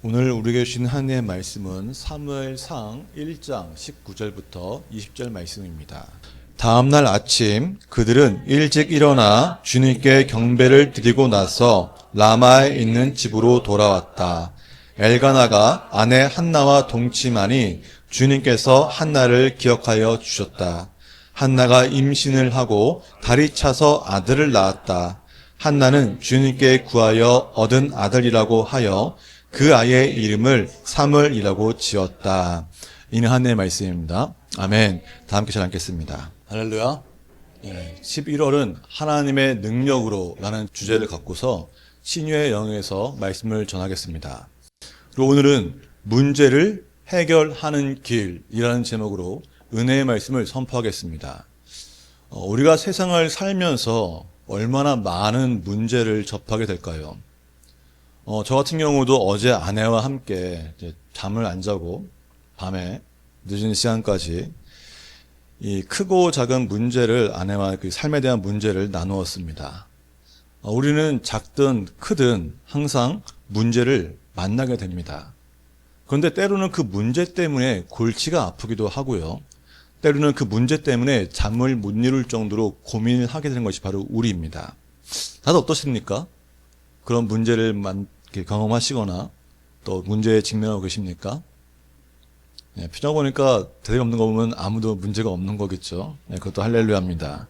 오늘 우리에게 주신 하나님의 말씀은 사무엘상 1장 19절부터 20절 말씀입니다. 다음날 아침 그들은 일찍 일어나 주님께 경배를 드리고 나서 라마에 있는 집으로 돌아왔다. 엘가나가 아내 한나와 동침하니 주님께서 한나를 기억하여 주셨다. 한나가 임신을 하고 다리 차서 아들을 낳았다. 한나는 주님께 구하여 얻은 아들이라고 하여 그 아이의 이름을 사무엘이라고 지었다. 이는 한나의 말씀입니다. 아멘. 다 함께 잘 읽겠습니다. 할렐루야. 11월은 하나님의 능력으로 라는 주제를 갖고서 신유의 영에서 말씀을 전하겠습니다. 그리고 오늘은 문제를 해결하는 길이라는 제목으로 은혜의 말씀을 선포하겠습니다. 우리가 세상을 살면서 얼마나 많은 문제를 접하게 될까요? 저 같은 경우도 어제 아내와 함께 이제 잠을 안 자고 밤에 늦은 시간까지 이 크고 작은 문제를 아내와 그 삶에 대한 문제를 나누었습니다. 우리는 작든 크든 항상 문제를 만나게 됩니다. 그런데 때로는 그 문제 때문에 골치가 아프기도 하고요. 때로는 그 문제 때문에 잠을 못 이룰 정도로 고민을 하게 되는 것이 바로 우리입니다. 다들 어떠십니까? 그런 문제를 경험하시거나 또 문제에 직면하고 계십니까? 표정 보니까 대답이 없는 거 보면 아무도 문제가 없는 거겠죠. 그것도 할렐루야입니다.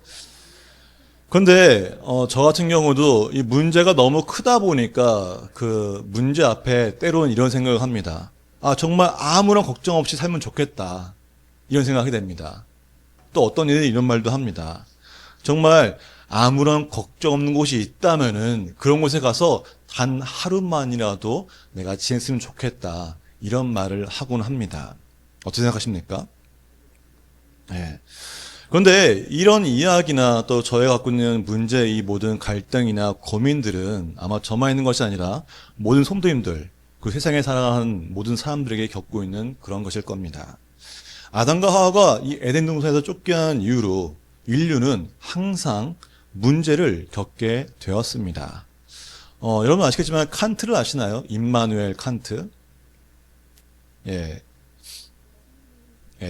그런데 저 같은 경우도 이 문제가 너무 크다 보니까 그 문제 앞에 때로는 이런 생각을 합니다. 정말 아무런 걱정 없이 살면 좋겠다. 이런 생각이 됩니다. 또 어떤 이들이 이런 말도 합니다. 정말 아무런 걱정 없는 곳이 있다면은 그런 곳에 가서 단 하루만이라도 내가 지냈으면 좋겠다. 이런 말을 하곤 합니다. 어떻게 생각하십니까? 그런데 이런 이야기나 또 저희가 갖고 있는 문제, 이 모든 갈등이나 고민들은 아마 저만 있는 것이 아니라 모든 성도님들, 그 세상에 살아가는 모든 사람들에게 겪고 있는 그런 것일 겁니다. 아담과 하와가 이 에덴 동산에서 쫓겨난 이후로 인류는 항상 문제를 겪게 되었습니다. 여러분 아시겠지만 칸트를 아시나요? 임마누엘 칸트.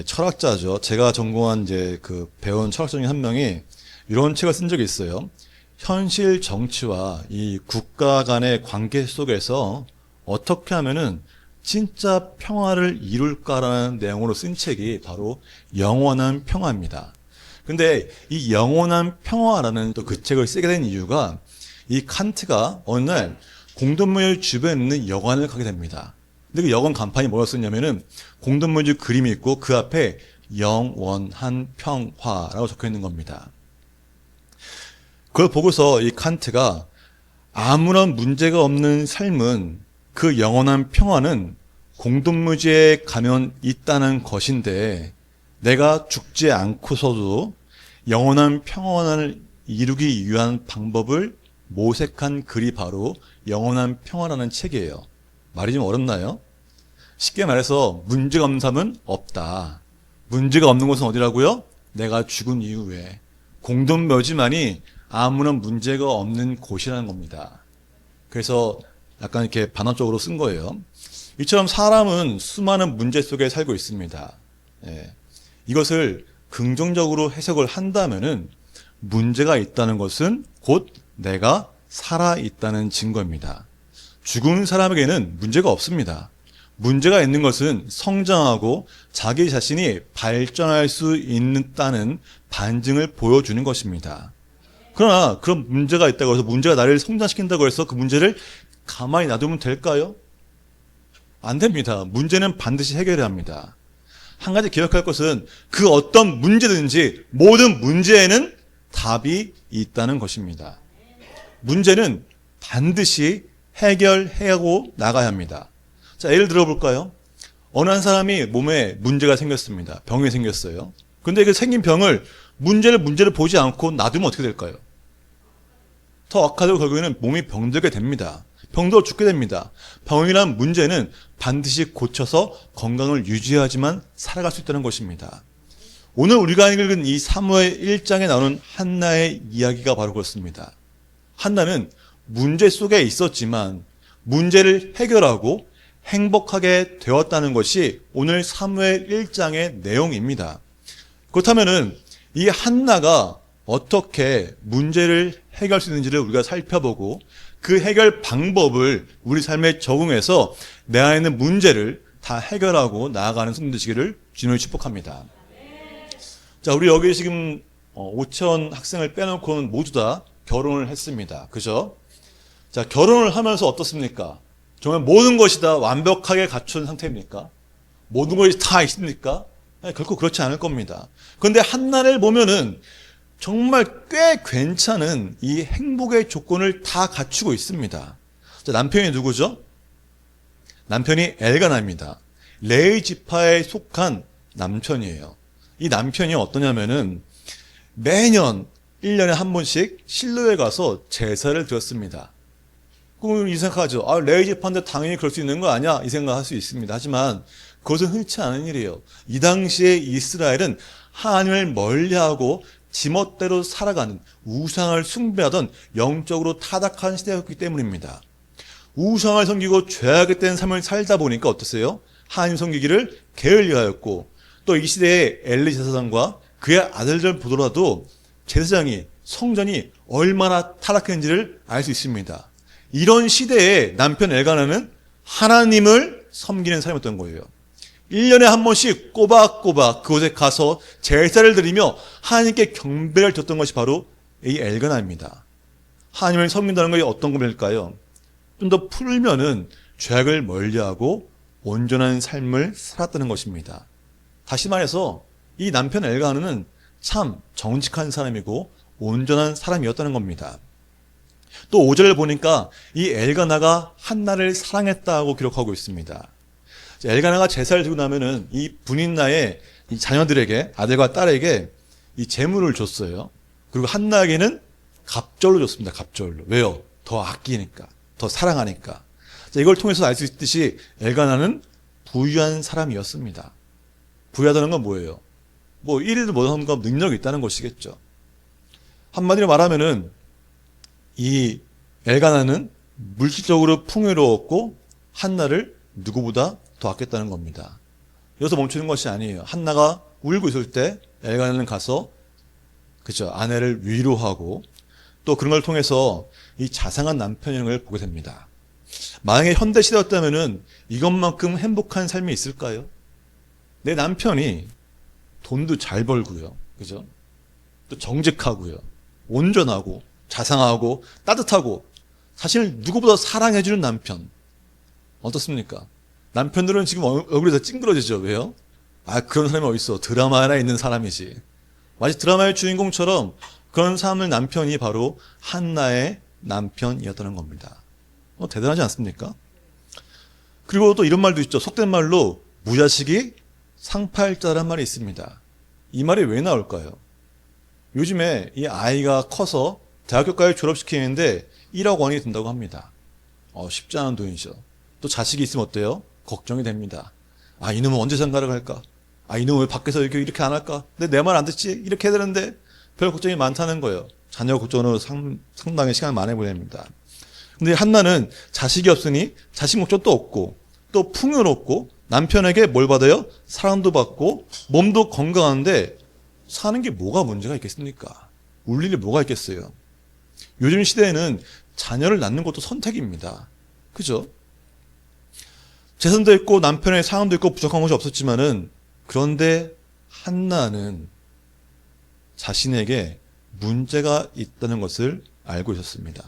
철학자죠. 제가 전공한 이제 그 배운 철학자 중에 한 명이 이런 책을 쓴 적이 있어요. 현실 정치와 이 국가 간의 관계 속에서 어떻게 하면은 진짜 평화를 이룰까라는 내용으로 쓴 책이 바로 영원한 평화입니다. 근데 이 영원한 평화라는 또 그 책을 쓰게 된 이유가 이 칸트가 어느 날 공동묘지 주변에 있는 여관을 가게 됩니다. 근데 그 여관 간판이 뭐였었냐면은 공동묘지 그림이 있고 그 앞에 영원한 평화라고 적혀 있는 겁니다. 그걸 보고서 이 칸트가 아무런 문제가 없는 삶은 그 영원한 평화는 공동묘지에 가면 있다는 것인데 내가 죽지 않고서도 영원한 평화를 이루기 위한 방법을 모색한 글이 바로 영원한 평화라는 책이에요. 말이 좀 어렵나요? 쉽게 말해서 문제가 없는 삶은 없다. 문제가 없는 곳은 어디라고요? 내가 죽은 이후에 공동묘지만이 아무런 문제가 없는 곳이라는 겁니다. 그래서 약간 이렇게 반어적으로 쓴 거예요. 이처럼 사람은 수많은 문제 속에 살고 있습니다. 이것을 긍정적으로 해석을 한다면은 문제가 있다는 것은 곧 내가 살아있다는 증거입니다. 죽은 사람에게는 문제가 없습니다. 문제가 있는 것은 성장하고 자기 자신이 발전할 수 있다는 반증을 보여주는 것입니다. 그러나 그런 문제가 있다고 해서 문제가 나를 성장시킨다고 해서 그 문제를 가만히 놔두면 될까요? 안 됩니다. 문제는 반드시 해결해야 합니다. 한 가지 기억할 것은 그 어떤 문제든지 모든 문제에는 답이 있다는 것입니다. 문제는 반드시 해결하고 나가야 합니다. 자, 예를 들어볼까요? 어느 한 사람이 몸에 문제가 생겼습니다. 병이 생겼어요. 근데 그 생긴 병을 문제를 보지 않고 놔두면 어떻게 될까요? 더 악화되고 결국에는 몸이 병들게 됩니다. 병들어 죽게 됩니다. 병이란 문제는 반드시 고쳐서 건강을 유지하지만 살아갈 수 있다는 것입니다. 오늘 우리가 읽은 이 사무엘 1장에 나오는 한나의 이야기가 바로 그렇습니다. 한나는 문제 속에 있었지만 문제를 해결하고 행복하게 되었다는 것이 오늘 사무엘 1장의 내용입니다. 그렇다면은 이 한나가 어떻게 문제를 해결할 수 있는지를 우리가 살펴보고 그 해결 방법을 우리 삶에 적용해서 내 안에 있는 문제를 다 해결하고 나아가는 성도 되시기를 주님을 축복합니다. 자, 우리 여기 지금 5천 학생을 빼놓고는 모두 다 결혼을 했습니다. 그죠? 자, 결혼을 하면서 어떻습니까? 정말 모든 것이 다 완벽하게 갖춘 상태입니까? 모든 것이 다 있습니까? 결코 그렇지 않을 겁니다. 그런데 한나를 보면은 정말 꽤 괜찮은 이 행복의 조건을 다 갖추고 있습니다. 자, 남편이 누구죠? 남편이 엘가나입니다. 레위 지파에 속한 남편이에요. 이 남편이 어떠냐면은 매년 1년에 한 번씩 실로에 가서 제사를 드렸습니다. 그럼 이 생각하죠. 레위 지파인데 당연히 그럴 수 있는 거 아니야? 이 생각할 수 있습니다. 하지만 그것은 흔치 않은 일이에요. 이 당시에 이스라엘은 하나님을 멀리하고 지멋대로 살아가는, 우상을 숭배하던 영적으로 타락한 시대였기 때문입니다. 우상을 섬기고 죄악된 삶을 살다 보니까 어떠세요? 하나님 섬기기를 게을리하였고, 또 이 시대의 엘리 제사장과 그의 아들들 보더라도 제사장이, 성전이 얼마나 타락했는지를 알 수 있습니다. 이런 시대에 남편 엘가나는 하나님을 섬기는 사람이었던 거예요. 1년에 한 번씩 꼬박꼬박 그곳에 가서 제사를 드리며 하나님께 경배를 드렸던 것이 바로 이 엘가나입니다. 하나님을 섬긴다는 것이 어떤 겁일까요? 좀 더 풀면은 죄악을 멀리하고 온전한 삶을 살았다는 것입니다. 다시 말해서 이 남편 엘가나는 참 정직한 사람이고 온전한 사람이었다는 겁니다. 또 5절을 보니까 이 엘가나가 한나를 사랑했다고 기록하고 있습니다. 엘가나가 제사를 드리고 나면은 이 분인나의 이 자녀들에게, 아들과 딸에게 이 재물을 줬어요. 그리고 한나에게는 갑절로 줬습니다. 갑절로. 왜요? 더 아끼니까, 더 사랑하니까. 자, 이걸 통해서 알 수 있듯이 엘가나는 부유한 사람이었습니다. 부유하다는 건 뭐예요? 뭐 일일도 못하는 건 능력이 있다는 것이겠죠. 한마디로 말하면은 이 엘가나는 물질적으로 풍요로웠고 한나를 누구보다 더 아꼈다는 겁니다. 여기서 멈추는 것이 아니에요. 한나가 울고 있을 때 엘가나는 가서 그죠, 아내를 위로하고 또 그런 걸 통해서 이 자상한 남편이라는 걸 보게 됩니다. 만약에 현대 시대였다면은 이것만큼 행복한 삶이 있을까요? 내 남편이 돈도 잘 벌고요, 그죠? 또 정직하고요, 온전하고 자상하고 따뜻하고 사실 누구보다 사랑해주는 남편. 어떻습니까? 남편들은 지금 얼굴이 다 찡그러지죠. 왜요? 그런 사람이 어딨어. 드라마 하나 있는 사람이지. 마치 드라마의 주인공처럼 그런 사람의 남편이 바로 한나의 남편이었다는 겁니다. 대단하지 않습니까? 그리고 또 이런 말도 있죠. 속된 말로 무자식이 상팔자란 말이 있습니다. 이 말이 왜 나올까요? 요즘에 이 아이가 커서 대학교까지 졸업시키는데 1억 원이 든다고 합니다. 쉽지 않은 돈이죠. 또 자식이 있으면 어때요? 걱정이 됩니다. 이놈은 언제 장가를 갈까? 이놈은 왜 밖에서 이렇게 안 할까? 근데 내 말 안 듣지? 이렇게 해야 되는데 별 걱정이 많다는 거예요. 자녀 걱정으로 상당히 시간을 많이 보냅니다. 근데 한나는 자식이 없으니 자식 걱정도 없고 또 풍요롭고 남편에게 뭘 받아요? 사랑도 받고 몸도 건강한데 사는 게 뭐가 문제가 있겠습니까? 울 일이 뭐가 있겠어요? 요즘 시대에는 자녀를 낳는 것도 선택입니다. 그죠? 재산도 있고 남편의 사랑도 있고 부족한 것이 없었지만은 그런데 한나는 자신에게 문제가 있다는 것을 알고 있었습니다.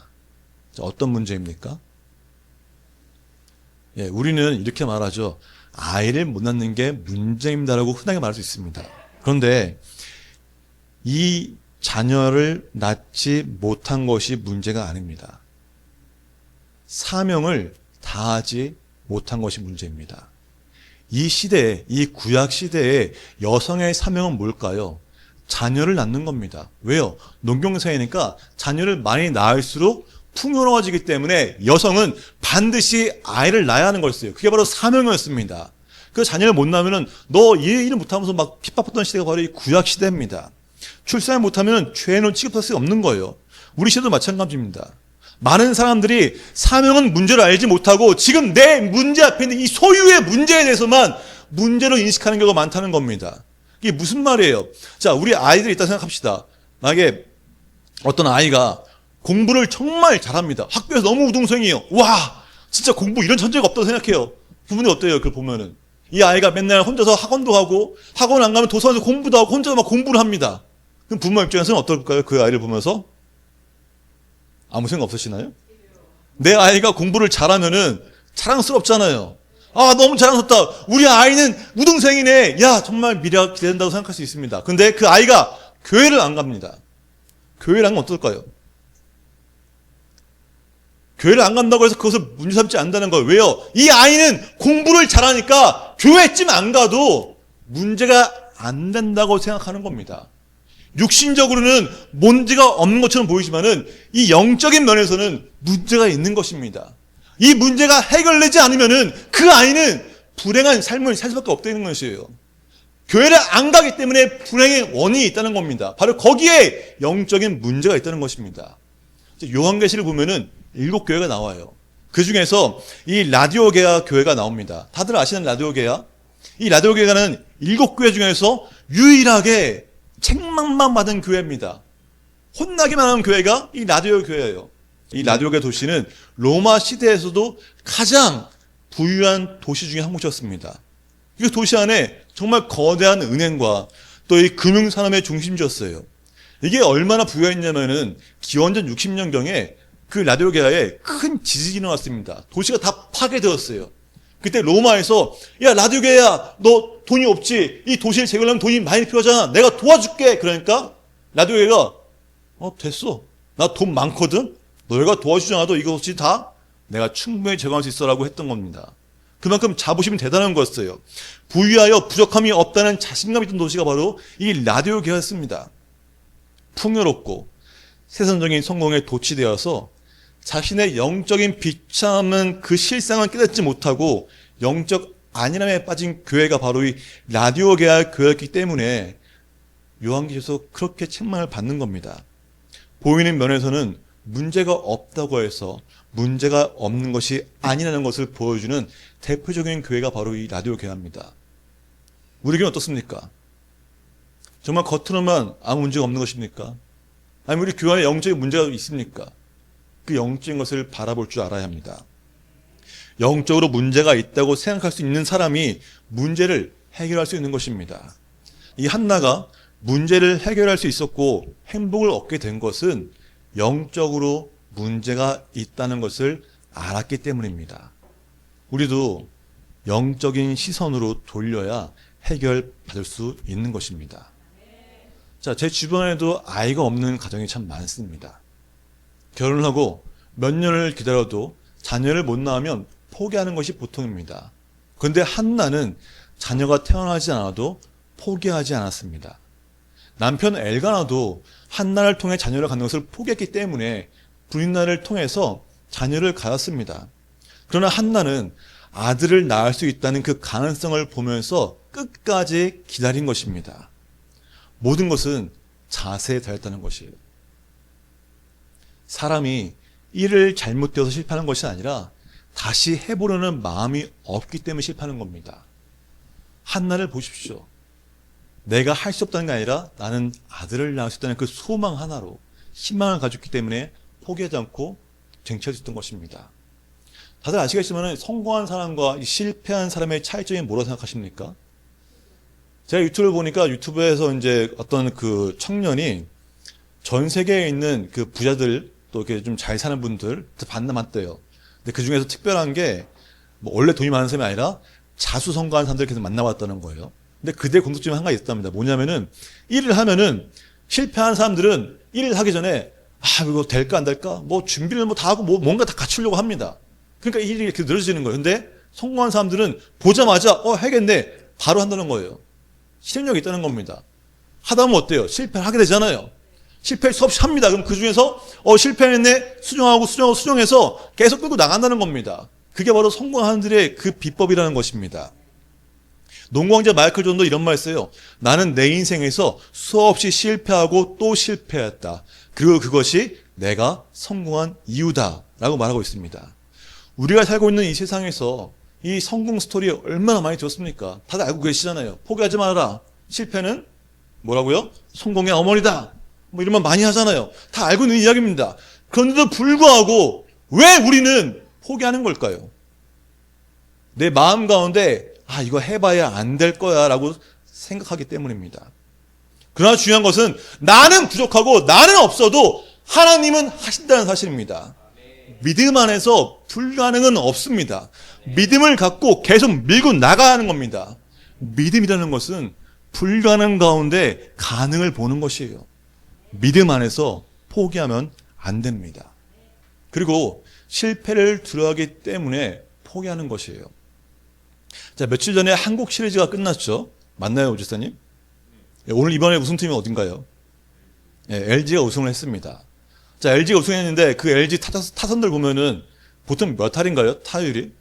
자, 어떤 문제입니까? 우리는 이렇게 말하죠. 아이를 못 낳는 게 문제입니다라고 흔하게 말할 수 있습니다. 그런데 이 자녀를 낳지 못한 것이 문제가 아닙니다. 사명을 다하지 못한 것이 문제입니다. 이 시대에, 이 구약 시대에 여성의 사명은 뭘까요? 자녀를 낳는 겁니다. 왜요? 농경사회니까 자녀를 많이 낳을수록 풍요로워지기 때문에 여성은 반드시 아이를 낳아야 하는 거였어요. 그게 바로 사명이었습니다. 그 자녀를 못 낳으면은 너 얘 일을 못하면서 막 핍박받던 시대가 바로 이 구약 시대입니다. 출산을 못하면 죄는 취급할 수 없는 거예요. 우리 시대도 마찬가지입니다. 많은 사람들이 사명은 문제를 알지 못하고 지금 내 문제 앞에 있는 이 소유의 문제에 대해서만 문제로 인식하는 경우가 많다는 겁니다. 이게 무슨 말이에요? 자, 우리 아이들이 있다 생각합시다. 만약에 어떤 아이가 공부를 정말 잘합니다. 학교에서 너무 우등생이에요. 와, 진짜 공부 이런 천재가 없다고 생각해요. 부모님 어때요? 그걸 보면은. 이 아이가 맨날 혼자서 학원도 하고, 학원 안 가면 도서관에서 공부도 하고, 혼자서 막 공부를 합니다. 그럼 부모 입장에서는 어떨까요? 그 아이를 보면서? 아무 생각 없으시나요? 내 아이가 공부를 잘하면은 자랑스럽잖아요. 아, 너무 자랑스럽다. 우리 아이는 우등생이네. 야, 정말 미래가 기대된다고 생각할 수 있습니다. 근데 그 아이가 교회를 안 갑니다. 교회를 안 가면 어떨까요? 교회를 안 간다고 해서 그것을 문제 삼지 않는다는 거예요. 왜요? 이 아이는 공부를 잘하니까 교회쯤 안 가도 문제가 안 된다고 생각하는 겁니다. 육신적으로는 문제가 없는 것처럼 보이지만은 이 영적인 면에서는 문제가 있는 것입니다. 이 문제가 해결되지 않으면은 그 아이는 불행한 삶을 살 수밖에 없다는 것이에요. 교회를 안 가기 때문에 불행의 원인이 있다는 겁니다. 바로 거기에 영적인 문제가 있다는 것입니다. 요한계시를 보면은 7교회가 나와요. 그 중에서 이 라디오게아 교회가 나옵니다. 다들 아시는 라디오게아? 이 라디오게아는 7교회 중에서 유일하게 책망만 받은 교회입니다. 혼나기만 하는 교회가 이 라디오 교회예요. 이 라디오게 도시는 로마 시대에서도 가장 부유한 도시 중에 한 곳이었습니다. 이 도시 안에 정말 거대한 은행과 또 이 금융산업의 중심지였어요. 이게 얼마나 부유했냐면은 기원전 60년경에 그 라디오게아에 큰 지진이 일어났습니다. 도시가 다 파괴되었어요. 그때 로마에서 야 라디오게아야 너 돈이 없지? 이 도시를 재건하려면 돈이 많이 필요하잖아. 내가 도와줄게. 그러니까 라디오게아가 됐어. 나 돈 많거든. 너희가 도와주지 않아도 이것이 다 내가 충분히 제공할 수 있어라고 했던 겁니다. 그만큼 자부심이 대단한 거였어요. 부유하여 부족함이 없다는 자신감 있던 도시가 바로 이 라디오게아였습니다. 풍요롭고 세상적인 성공에 도취되어서 자신의 영적인 비참한 그 실상은 깨닫지 못하고 영적 안일함에 빠진 교회가 바로 이 라디오게아 교회였기 때문에 요한계시에서 그렇게 책망을 받는 겁니다. 보이는 면에서는 문제가 없다고 해서 문제가 없는 것이 아니라는 것을 보여주는 대표적인 교회가 바로 이 라디오게아입니다. 우리 교회는 어떻습니까? 정말 겉으로만 아무 문제가 없는 것입니까? 아니면 우리 교회 안에 영적인 문제가 있습니까? 그 영적인 것을 바라볼 줄 알아야 합니다. 영적으로 문제가 있다고 생각할 수 있는 사람이 문제를 해결할 수 있는 것입니다. 이 한나가 문제를 해결할 수 있었고 행복을 얻게 된 것은 영적으로 문제가 있다는 것을 알았기 때문입니다. 우리도 영적인 시선으로 돌려야 해결받을 수 있는 것입니다. 자, 제 주변에도 아이가 없는 가정이 참 많습니다. 결혼을 하고 몇 년을 기다려도 자녀를 못 낳으면 포기하는 것이 보통입니다. 그런데 한나는 자녀가 태어나지 않아도 포기하지 않았습니다. 남편 엘가나도 한나를 통해 자녀를 갖는 것을 포기했기 때문에 브린나를 통해서 자녀를 가졌습니다. 그러나 한나는 아들을 낳을 수 있다는 그 가능성을 보면서 끝까지 기다린 것입니다. 모든 것은 자세에 달렸다는 것이에요. 사람이 일을 잘못되어서 실패하는 것이 아니라 다시 해보려는 마음이 없기 때문에 실패하는 겁니다. 한나를 보십시오. 내가 할 수 없다는 게 아니라 나는 아들을 낳을 수 있다는 그 소망 하나로 희망을 가졌기 때문에 포기하지 않고 쟁취할 수 있던 것입니다. 다들 아시겠지만 성공한 사람과 실패한 사람의 차이점이 뭐라고 생각하십니까? 제가 유튜브를 보니까 유튜브에서 이제 어떤 그 청년이 전 세계에 있는 그 부자들 또 이렇게 좀 잘 사는 분들 만났대요. 근데 그 중에서 특별한 게 뭐 원래 돈이 많은 사람이 아니라 자수성가한 사람들을 계속 만나봤다는 거예요. 근데 그들의 공통점이 하나가 있답니다. 뭐냐면은 일을 하면은 실패한 사람들은 일을 하기 전에 이거 될까 안 될까? 뭐 준비를 뭐 다 하고 뭐 뭔가 다 갖추려고 합니다. 그러니까 일이 이렇게 늘어지는 거예요. 근데 성공한 사람들은 보자마자 해야겠네. 바로 한다는 거예요. 실력이 있다는 겁니다. 하다 보면 어때요? 실패를 하게 되잖아요. 실패를 수없이 합니다. 그럼 그 중에서 실패했네. 수정해서 계속 끌고 나간다는 겁니다. 그게 바로 성공하는 들의 그 비법이라는 것입니다. 농구왕자 마이클 존도 이런 말 했어요. 나는 내 인생에서 수없이 실패하고 또 실패했다. 그리고 그것이 내가 성공한 이유다라고 말하고 있습니다. 우리가 살고 있는 이 세상에서 이 성공 스토리 얼마나 많이 들었습니까? 다들 알고 계시잖아요. 포기하지 말아라. 실패는 뭐라고요? 성공의 어머니다. 뭐 이런 말 많이 하잖아요. 다 알고 있는 이야기입니다. 그런데도 불구하고 왜 우리는 포기하는 걸까요? 내 마음 가운데 이거 해봐야 안 될 거야 라고 생각하기 때문입니다. 그러나 중요한 것은 나는 부족하고 나는 없어도 하나님은 하신다는 사실입니다. 믿음 안에서 불가능은 없습니다. 믿음을 갖고 계속 밀고 나가야 하는 겁니다. 믿음이라는 것은 불가능 가운데 가능을 보는 것이에요. 믿음 안에서 포기하면 안 됩니다. 그리고 실패를 두려워하기 때문에 포기하는 것이에요. 자, 며칠 전에 한국 시리즈가 끝났죠. 맞나요, 오지사님? 오늘 이번에 우승팀이 어딘가요? LG가 우승을 했습니다. 자, LG가 우승했는데 그 LG 타선들 보면은 보통 몇 할인가요? 타율이?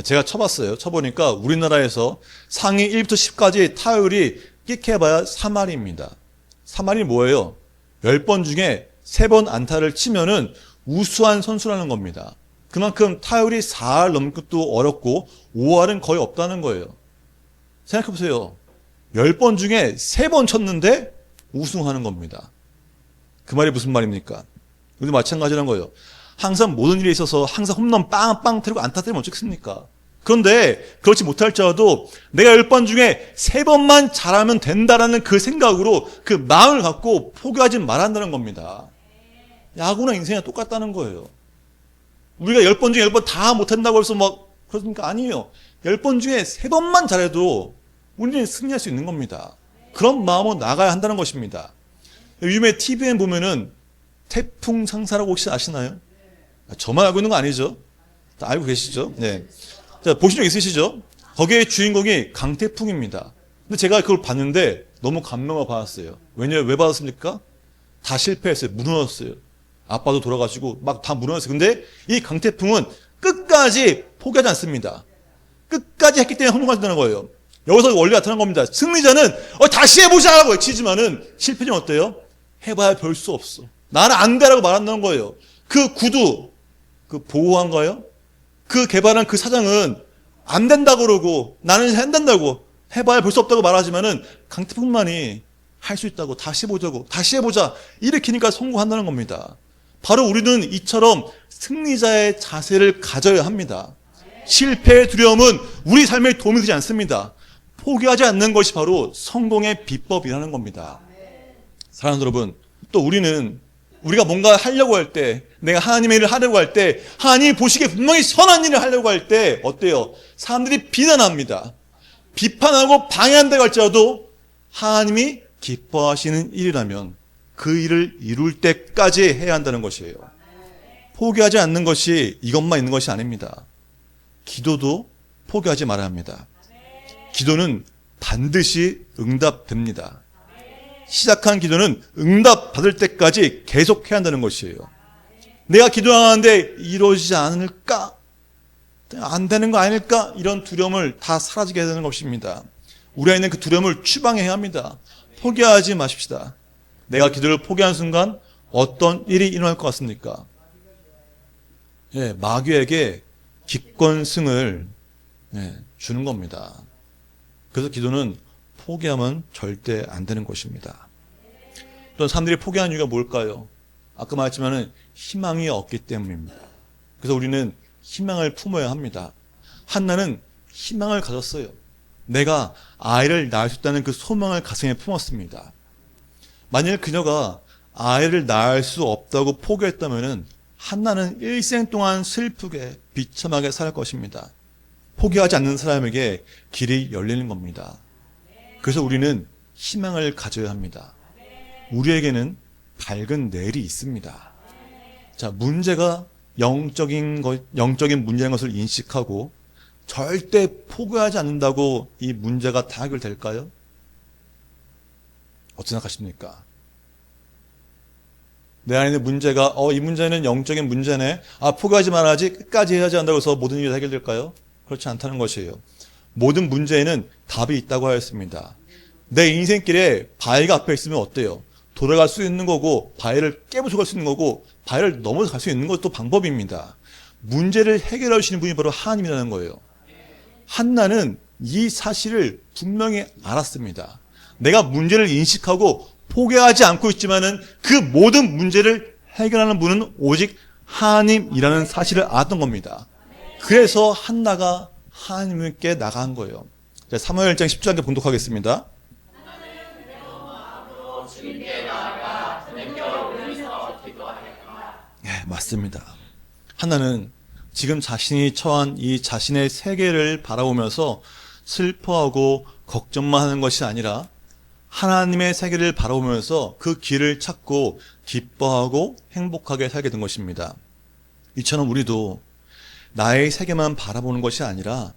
제가 쳐봤어요. 쳐보니까 우리나라에서 상위 1부터 10까지 타율이 끽해봐야 3할입니다. 3할이 뭐예요? 10번 중에 3번 안타를 치면은 우수한 선수라는 겁니다. 그만큼 타율이 4할 넘는 것도 어렵고 5할은 거의 없다는 거예요. 생각해보세요. 10번 중에 3번 쳤는데 우승하는 겁니다. 그 말이 무슨 말입니까? 우리도 마찬가지라는 거예요. 항상 모든 일에 있어서 항상 홈런 빵빵 때리고 안타 때리면 어쩌겠습니까? 그런데 그렇지 못할지라도 내가 10번 중에 3번만 잘하면 된다라는 그 생각으로 그 마음을 갖고 포기하지 말아야 한다는 겁니다. 야구나 인생이 똑같다는 거예요. 우리가 10번 중에 10번 다 못한다고 해서 그렇습니까? 아니에요. 10번 중에 3번만 잘해도 우리는 승리할 수 있는 겁니다. 그런 마음으로 나가야 한다는 것입니다. 요즘에 TV에 보면은 태풍 상사라고 혹시 아시나요? 저만 알고 있는 거 아니죠? 다 알고 계시죠? 네. 자, 보신 적 있으시죠? 거기에 주인공이 강태풍입니다. 근데 제가 그걸 봤는데 너무 감명을 받았어요. 왜냐면 왜 받았습니까? 다 실패했어요. 무너졌어요. 아빠도 돌아가시고 막 다 무너졌어요. 근데 이 강태풍은 끝까지 포기하지 않습니다. 끝까지 했기 때문에 성공한다는 거예요. 여기서 원리 나타난 겁니다. 승리자는 다시 해보자라고 외치지만은 실패자는 어때요? 해봐야 별 수 없어. 나는 안 돼라고 말한다는 거예요. 그 구두, 그 보호한가요? 그 개발한 그 사장은 안 된다고 그러고 나는 한다고 해봐야 별 수 없다고 말하지만은 강태풍만이 할 수 있다고 다시 해보자고 다시 해보자 일으키니까 성공한다는 겁니다. 바로 우리는 이처럼 승리자의 자세를 가져야 합니다. 실패의 두려움은 우리 삶에 도움이 되지 않습니다. 포기하지 않는 것이 바로 성공의 비법이라는 겁니다. 사랑하는 여러분, 또 우리가 뭔가 하려고 할 때, 내가 하나님의 일을 하려고 할 때, 하나님이 보시기에 분명히 선한 일을 하려고 할 때 어때요? 사람들이 비난합니다. 비판하고 방해한다고 할지라도 하나님이 기뻐하시는 일이라면 그 일을 이룰 때까지 해야 한다는 것이에요. 포기하지 않는 것이 이것만 있는 것이 아닙니다. 기도도 포기하지 말아야 합니다. 기도는 반드시 응답됩니다. 시작한 기도는 응답받을 때까지 계속해야 한다는 것이에요. 내가 기도하는데 이루어지지 않을까? 안 되는 거 아닐까? 이런 두려움을 다 사라지게 해야 되는 것입니다. 우리 안에 있는 그 두려움을 추방해야 합니다. 포기하지 마십시다. 내가 기도를 포기하는 순간 어떤 일이 일어날 것 같습니까? 마귀에게 기권승을 주는 겁니다. 그래서 기도는 포기하면 절대 안 되는 것입니다. 또 사람들이 포기하는 이유가 뭘까요? 아까 말했지만 희망이 없기 때문입니다. 그래서 우리는 희망을 품어야 합니다. 한나는 희망을 가졌어요. 내가 아이를 낳을 수 있다는 그 소망을 가슴에 품었습니다. 만일 그녀가 아이를 낳을 수 없다고 포기했다면 한나는 일생 동안 슬프게 비참하게 살 것입니다. 포기하지 않는 사람에게 길이 열리는 겁니다. 그래서 우리는 희망을 가져야 합니다. 우리에게는 밝은 내일이 있습니다. 자, 문제가 영적인 문제인 것을 인식하고 절대 포기하지 않는다고 이 문제가 다 해결될까요? 어떻게 생각하십니까? 내 안에 있는 문제가 이 문제는 영적인 문제네. 포기하지 말아야지. 끝까지 해야지 한다고 해서 모든 일이 해결될까요? 그렇지 않다는 것이에요. 모든 문제에는 답이 있다고 하였습니다. 내 인생길에 바위가 앞에 있으면 어때요? 돌아갈 수 있는 거고 바위를 깨부숴갈 수 있는 거고 바위를 넘어서 갈 수 있는 것도 방법입니다. 문제를 해결하시는 분이 바로 하나님이라는 거예요. 한나는 이 사실을 분명히 알았습니다. 내가 문제를 인식하고 포기하지 않고 있지만은 그 모든 문제를 해결하는 분은 오직 하나님이라는 사실을 알았던 겁니다. 그래서 한나가 하나님께 나간 거예요. 자, 사무엘 1장 10절 봉독하겠습니다. 네, 맞습니다. 한나는 지금 자신이 처한 이 자신의 세계를 바라보면서 슬퍼하고 걱정만 하는 것이 아니라 하나님의 세계를 바라보면서 그 길을 찾고 기뻐하고 행복하게 살게 된 것입니다. 이처럼 우리도 나의 세계만 바라보는 것이 아니라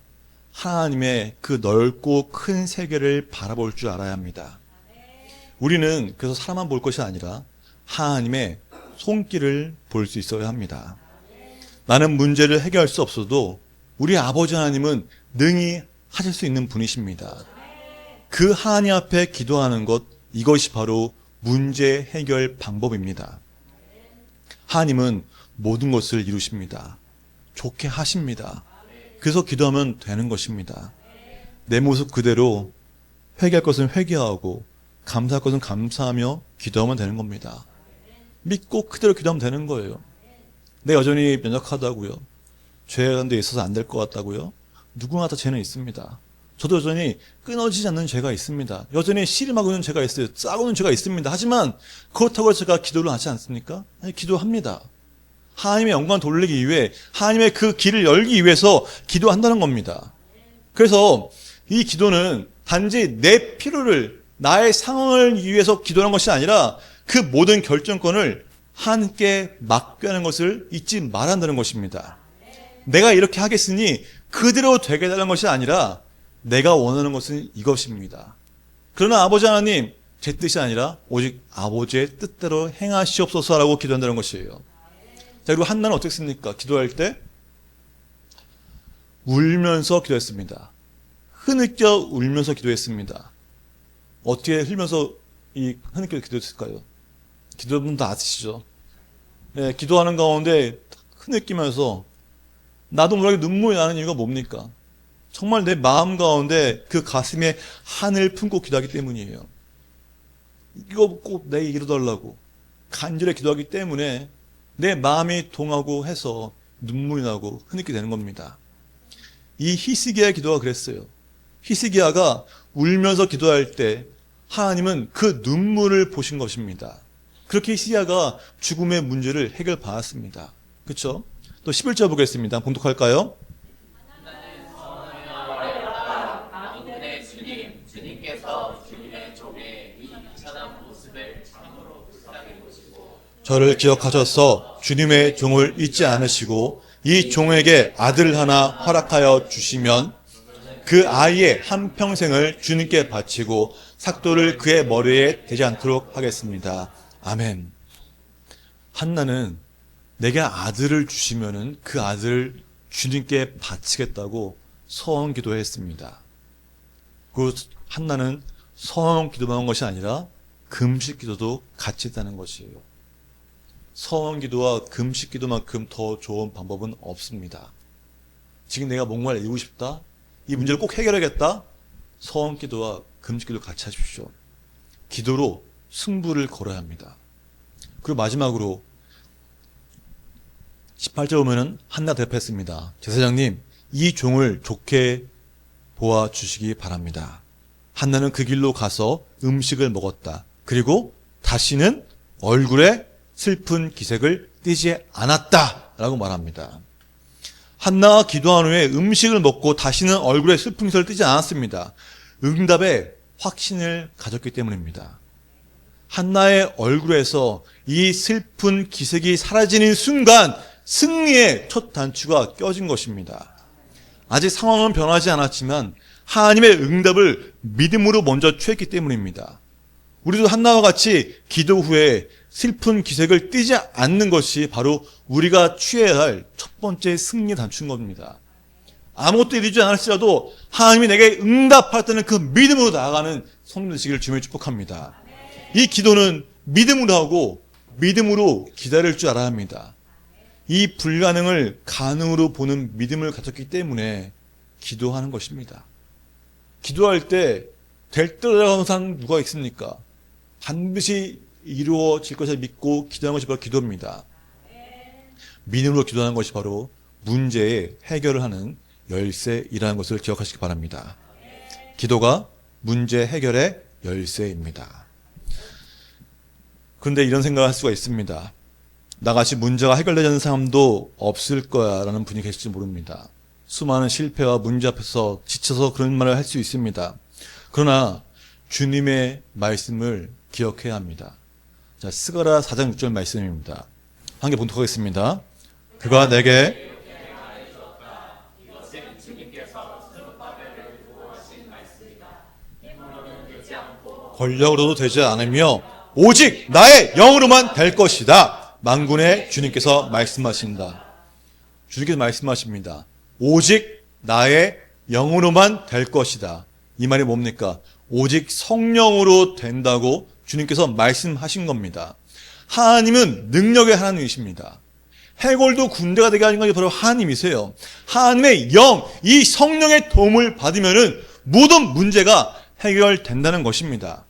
하나님의 그 넓고 큰 세계를 바라볼 줄 알아야 합니다. 우리는 그래서 사람만 볼 것이 아니라 하나님의 손길을 볼 수 있어야 합니다. 나는 문제를 해결할 수 없어도 우리 아버지 하나님은 능히 하실 수 있는 분이십니다. 그 하나님 앞에 기도하는 것, 이것이 바로 문제 해결 방법입니다. 하나님은 모든 것을 이루십니다. 좋게 하십니다. 그래서 기도하면 되는 것입니다. 내 모습 그대로 회개할 것은 회개하고 감사할 것은 감사하며 기도하면 되는 겁니다. 믿고 그대로 기도하면 되는 거예요. 내 여전히 면역하다고요. 죄한 데 있어서 안 될 것 같다고요. 누구나 다 죄는 있습니다. 저도 여전히 끊어지지 않는 죄가 있습니다. 여전히 씨름하고 있는 죄가 있어요. 싸우고 있는 죄가 있습니다. 하지만 그렇다고 해서 제가 기도를 하지 않습니까? 아니, 기도합니다. 하나님의 영광을 돌리기 위해 하나님의 그 길을 열기 위해서 기도한다는 겁니다. 그래서 이 기도는 단지 내 필요를 나의 상황을 위해서 기도하는 것이 아니라 그 모든 결정권을 하나님께 맡겨하는 것을 잊지 말한다는 것입니다. 내가 이렇게 하겠으니 그대로 되게 해달라는 것이 아니라 내가 원하는 것은 이것입니다. 그러나 아버지 하나님, 제 뜻이 아니라 오직 아버지의 뜻대로 행하시옵소서라고 기도한다는 것이에요. 자, 그리고 한나는 어떻게 했습니까? 기도할 때 울면서 기도했습니다. 흐느껴 울면서 기도했습니다. 어떻게 흘면서 흐느껴 기도했을까요? 기도분 다 아시죠? 네, 기도하는 가운데 흐느끼면서 나도 모르게 눈물이 나는 이유가 뭡니까? 정말 내 마음 가운데 그 가슴에 하늘 품고 기도하기 때문이에요. 이거 꼭 내게 이루달라고 간절히 기도하기 때문에 내 마음이 동하고 해서 눈물이 나고 흐느끼게 되는 겁니다. 이 히스기야의 기도가 그랬어요. 히스기야가 울면서 기도할 때 하나님은 그 눈물을 보신 것입니다. 그렇게 히스기야가 죽음의 문제를 해결받았습니다. 그렇죠? 또 11절 보겠습니다. 봉독할까요? 저를 기억하셔서 주님의 종을 잊지 않으시고 이 종에게 아들 하나 허락하여 주시면 그 아이의 한평생을 주님께 바치고 삭도를 그의 머리에 대지 않도록 하겠습니다. 아멘. 한나는 내게 아들을 주시면은 그 아들을 주님께 바치겠다고 서원 기도했습니다. 그 한나는 서원 기도만 한 것이 아니라 금식 기도도 같이 했다는 것이에요. 서원 기도와 금식 기도만큼 더 좋은 방법은 없습니다. 지금 내가 뭔가를 이루고 싶다? 이 문제를 꼭 해결하겠다? 서원 기도와 금식 기도 같이 하십시오. 기도로 승부를 걸어야 합니다. 그리고 마지막으로 18절 보면은 한나 대표했습니다. 제사장님, 이 종을 좋게 보아주시기 바랍니다. 한나는 그 길로 가서 음식을 먹었다. 그리고 다시는 얼굴에 슬픈 기색을 띠지 않았다라고 말합니다. 한나가 기도한 후에 음식을 먹고 다시는 얼굴에 슬픈 기색을 띠지 않았습니다. 응답에 확신을 가졌기 때문입니다. 한나의 얼굴에서 이 슬픈 기색이 사라지는 순간 승리의 첫 단추가 껴진 것입니다. 아직 상황은 변하지 않았지만 하나님의 응답을 믿음으로 먼저 취했기 때문입니다. 우리도 한나와 같이 기도 후에 슬픈 기색을 띠지 않는 것이 바로 우리가 취해야 할 첫 번째 승리 단추인 겁니다. 아무것도 이루지 않을지라도 하나님이 내게 응답할 때는 그 믿음으로 나아가는 성령 되시기를 주님을 축복합니다. 이 기도는 믿음으로 하고 믿음으로 기다릴 줄 알아야 합니다. 이 불가능을 가능으로 보는 믿음을 가졌기 때문에 기도하는 것입니다. 기도할 때 될 때라고 항상 누가 있습니까? 반드시 이루어질 것을 믿고 기도하는 것이 바로 기도입니다. 믿음으로 기도하는 것이 바로 문제의 해결을 하는 열쇠이라는 것을 기억하시기 바랍니다. 기도가 문제 해결의 열쇠입니다. 그런데 이런 생각을 할 수가 있습니다. 나같이 문제가 해결되지 않는 사람도 없을 거야 라는 분이 계실지 모릅니다. 수많은 실패와 문제 앞에서 지쳐서 그런 말을 할 수 있습니다. 그러나 주님의 말씀을 기억해야 합니다. 자, 스가랴 4장 6절 말씀입니다. 함께 봉독하겠습니다. 그가 내게 권력으로도 되지 않으며 오직 나의 영으로만 될 것이다. 만군의 주님께서 말씀하신다. 주님께서 말씀하십니다. 오직 나의 영으로만 될 것이다. 이 말이 뭡니까? 오직 성령으로 된다고 주님께서 말씀하신 겁니다. 하나님은 능력의 하나님이십니다. 해골도 군대가 되게 하신 것이 바로 하나님이세요. 하나님의 영, 이 성령의 도움을 받으면은 모든 문제가 해결된다는 것입니다.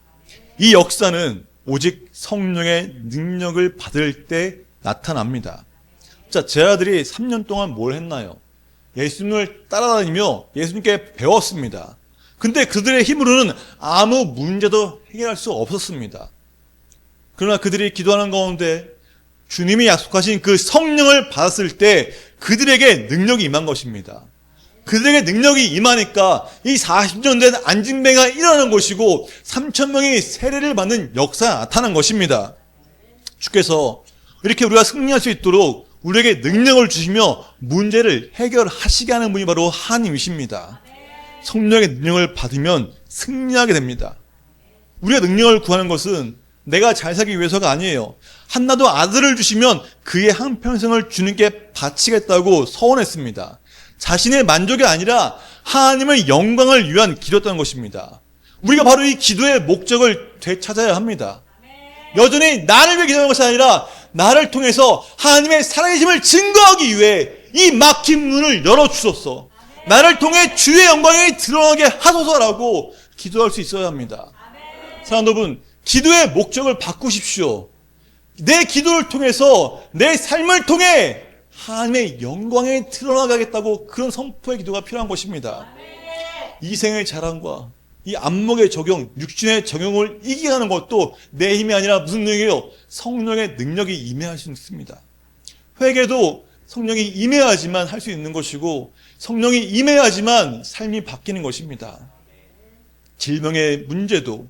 이 역사는 오직 성령의 능력을 받을 때 나타납니다. 자, 제 아들이 3년 동안 뭘 했나요? 예수님을 따라다니며 예수님께 배웠습니다. 근데 그들의 힘으로는 아무 문제도 해결할 수 없었습니다. 그러나 그들이 기도하는 가운데 주님이 약속하신 그 성령을 받았을 때 그들에게 능력이 임한 것입니다. 그들에게 능력이 임하니까 이 40년 된 안진뱅이가 일어나는 것이고 3,000명이 세례를 받는 역사가 나타난 것입니다. 주께서 이렇게 우리가 승리할 수 있도록 우리에게 능력을 주시며 문제를 해결하시게 하는 분이 바로 하나님이십니다. 성령의 능력을 받으면 승리하게 됩니다. 우리가 능력을 구하는 것은 내가 잘 살기 위해서가 아니에요. 한나도 아들을 주시면 그의 한평생을 주님께 바치겠다고 서원했습니다. 자신의 만족이 아니라 하나님의 영광을 위한 기도였다는 것입니다. 우리가 바로 이 기도의 목적을 되찾아야 합니다. 여전히 나를 위해 기도하는 것이 아니라 나를 통해서 하나님의 살아계심을 증거하기 위해 이 막힌 문을 열어주소서. 나를 통해 주의 영광이 드러나게 하소서라고 기도할 수 있어야 합니다. 사랑하는 여러분, 기도의 목적을 바꾸십시오. 내 기도를 통해서 내 삶을 통해 하나님의 영광이 드러나가겠다고 그런 선포의 기도가 필요한 것입니다. 이 생의 자랑과 이 안목의 적용, 육신의 적용을 이기게 하는 것도 내 힘이 아니라 무슨 능력이에요? 성령의 능력이 임해야 수 있습니다. 회개도 성령이 임해야지만 할 수 있는 것이고 성령이 임해야지만 삶이 바뀌는 것입니다. 질병의 문제도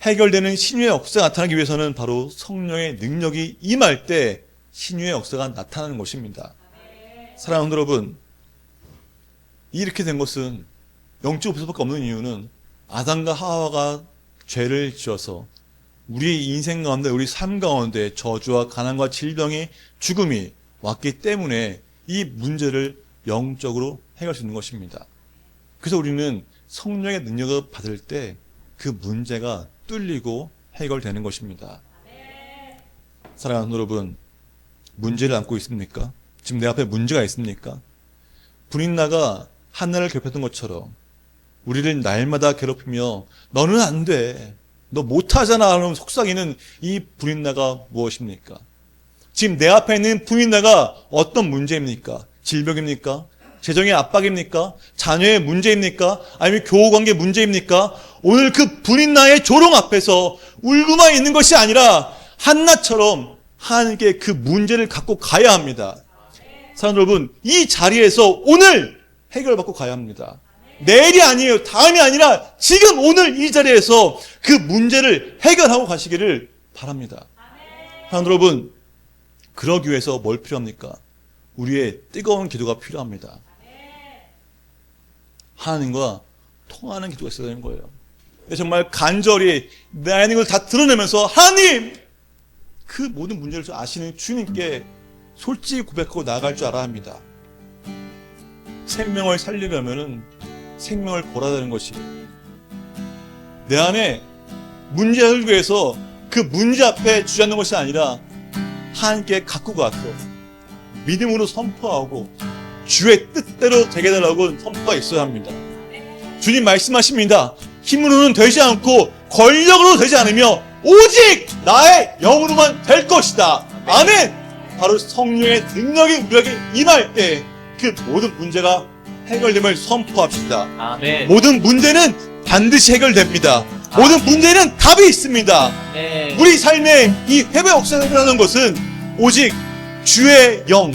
해결되는 신유의 역사가 나타나기 위해서는 바로 성령의 능력이 임할 때 신유의 역사가 나타나는 것입니다. 사랑하는 여러분, 이렇게 된 것은 영적 부서밖에 없는 이유는 아담과 하와가 죄를 지어서 우리 인생 가운데, 우리 삶 가운데 저주와 가난과 질병이, 죽음이 왔기 때문에 이 문제를 영적으로 해결할 수 있는 것입니다. 그래서 우리는 성령의 능력을 받을 때 그 문제가 뚫리고 해결되는 것입니다. 사랑하는 여러분, 문제를 안고 있습니까? 지금 내 앞에 문제가 있습니까? 분인나가 한나를 괴롭혔던 것처럼 우리를 날마다 괴롭히며 너는 안 돼, 너 못하잖아 하는 속삭이는 이 분인나가 무엇입니까? 지금 내 앞에 있는 분인나가 어떤 문제입니까? 질병입니까? 재정의 압박입니까? 자녀의 문제입니까? 아니면 교우관계 문제입니까? 오늘 그 분인나의 조롱 앞에서 울고만 있는 것이 아니라 한나처럼 하나님께 그 문제를 갖고 가야 합니다. 사랑하는 여러분, 이 자리에서 오늘 해결받고 가야 합니다. 내일이 아니에요. 다음이 아니라 지금 오늘 이 자리에서 그 문제를 해결하고 가시기를 바랍니다. 사랑하는 여러분, 그러기 위해서 뭘 필요합니까? 우리의 뜨거운 기도가 필요합니다. 하나님과 통하는 기도가 있어야 되는 거예요. 정말 간절히 내 있는 걸 다 드러내면서 하나님! 그 모든 문제를 아시는 주님께 솔직히 고백하고 나아갈 줄 알아야 합니다. 생명을 살리려면 생명을 골아야 되는 것이, 내 안에 문제 해결을 위해서 그 문제 앞에 주저앉는 것이 아니라 하나님께 갖고 가서 믿음으로 선포하고 주의 뜻대로 되게 해달라고 선포가 있어야 합니다. 주님 말씀하십니다. 힘으로는 되지 않고 권력으로 되지 않으며 오직 나의 영으로만 될 것이다. 아멘. 바로 성령의 능력이 우리에게 임할 때 그 모든 문제가 해결됨을 선포합시다. 아멘. 모든 문제는 반드시 해결됩니다. 모든 문제는 답이 있습니다. 네. 우리 삶의 이 회복 역사를 해결하는 것은 오직 주의 영,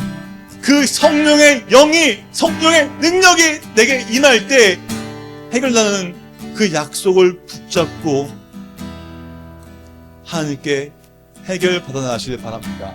그 성령의 영이, 성령의 능력이 내게 임할 때 해결되는 그 약속을 붙잡고 하나님께 해결 받아 나가시길 바랍니다.